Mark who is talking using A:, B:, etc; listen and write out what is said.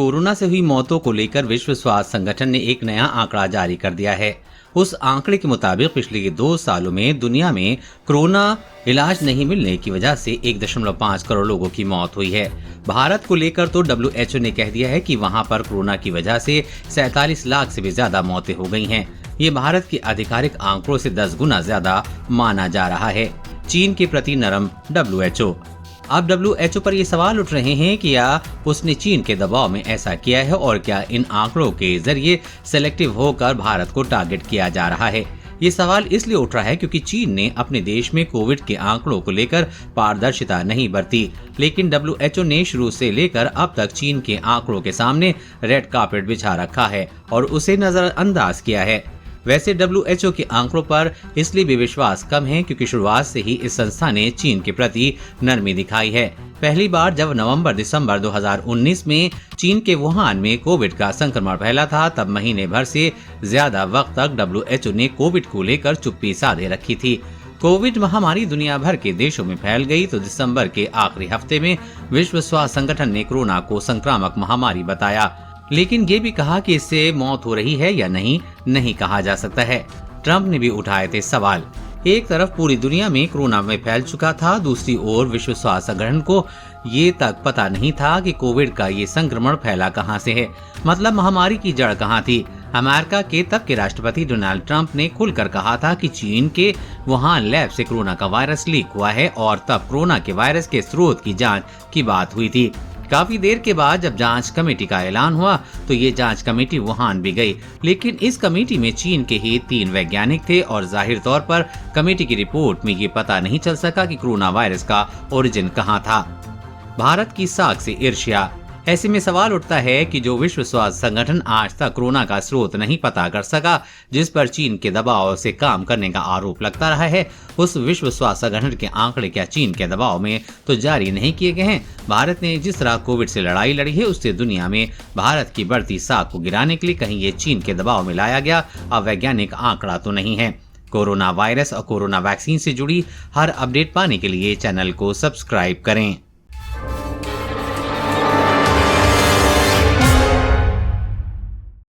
A: Corona से हुई मौतों को लेकर विश्व स्वास्थ्य संगठन ने एक नया आंकड़ा जारी कर दिया है। उस आंकड़े के मुताबिक पिछले 2 सालों में दुनिया में कोरोना इलाज नहीं मिलने की वजह से 1.5 करोड़ लोगों की मौत हुई है। भारत को लेकर तो WHO ने कह दिया है कि वहां पर कोरोना की वजह से 47 लाख से भी ज्यादा मौतें हो गई हैं। ये भारत के आधिकारिक आंकड़ों से 10 गुना ज्यादा माना जा रहा है। चीन के प्रति नरम WHO। अब WHO पर ये सवाल उठ रहे हैं कि क्या उसने चीन के दबाव में ऐसा किया है और क्या इन आंकड़ों के जरिए सेलेक्टिव होकर भारत को टारगेट किया जा रहा है। ये सवाल इसलिए उठ रहा है क्योंकि चीन ने अपने देश में कोविड के आंकड़ों को लेकर पारदर्शिता नहीं बरती, लेकिन WHO ने शुरू से लेकर अब तक चीन के आंकड़ों के सामने रेड कार्पेट बिछा रखा है और उसे नजरअंदाज किया है। वैसे WHO के आंकड़ों पर इसलिए भी विश्वास कम है क्योंकि शुरुआत से ही इस संस्था ने चीन के प्रति नरमी दिखाई है। पहली बार जब नवंबर-दिसंबर 2019 में चीन के वुहान में कोविड का संक्रमण फैला था, तब महीने भर से ज्यादा वक्त तक WHO ने कोविड को लेकर चुप्पी साधे रखी थी। कोविड महामारी दुनिया भर के देशों में फैल गई तो दिसंबर के आखिरी हफ्ते में विश्व स्वास्थ्य संगठन ने कोरोना को संक्रामक महामारी बताया, लेकिन ये भी कहा कि इससे मौत हो रही है या नहीं कहा जा सकता है। ट्रंप ने भी उठाए थे सवाल। एक तरफ पूरी दुनिया में कोरोना में फैल चुका था, दूसरी ओर विश्व स्वास्थ्य संगठन को ये तक पता नहीं था कि कोविड का ये संक्रमण फैला कहां से है, मतलब महामारी की जड़ कहां थी। अमेरिका के तब के राष्ट्रपति डोनाल्ड ट्रंप ने खुलकर कहा था कि चीन के वुहान लैब से कोरोना का वायरस लीक हुआ है और तब कोरोना के वायरस के स्रोत की जांच की बात हुई थी। काफी देर के बाद जब जांच कमेटी का ऐलान हुआ तो ये जांच कमेटी वुहान भी गई, लेकिन इस कमेटी में चीन के ही 3 वैज्ञानिक थे और जाहिर तौर पर कमेटी की रिपोर्ट में ये पता नहीं चल सका कि कोरोना वायरस का ओरिजिन कहां था। भारत की साख से ईर्ष्या। ऐसे में सवाल उठता है कि जो विश्व स्वास्थ्य संगठन आज तक कोरोना का स्रोत नहीं पता कर सका, जिस पर चीन के दबाव से काम करने का आरोप लगता रहा है, उस विश्व स्वास्थ्य संगठन के आंकड़े क्या चीन के दबाव में तो जारी नहीं किए गए हैं। भारत ने जिस तरह कोविड से लड़ाई लड़ी है, उससे दुनिया में भारत की बढ़ती साख को गिराने के लिए कहीं ये चीन के दबाव में लाया गया अवैज्ञानिक आंकड़ा तो नहीं है। कोरोना वायरस और कोरोना वैक्सीन से जुड़ी हर अपडेट पाने के लिए चैनल को सब्सक्राइब करें।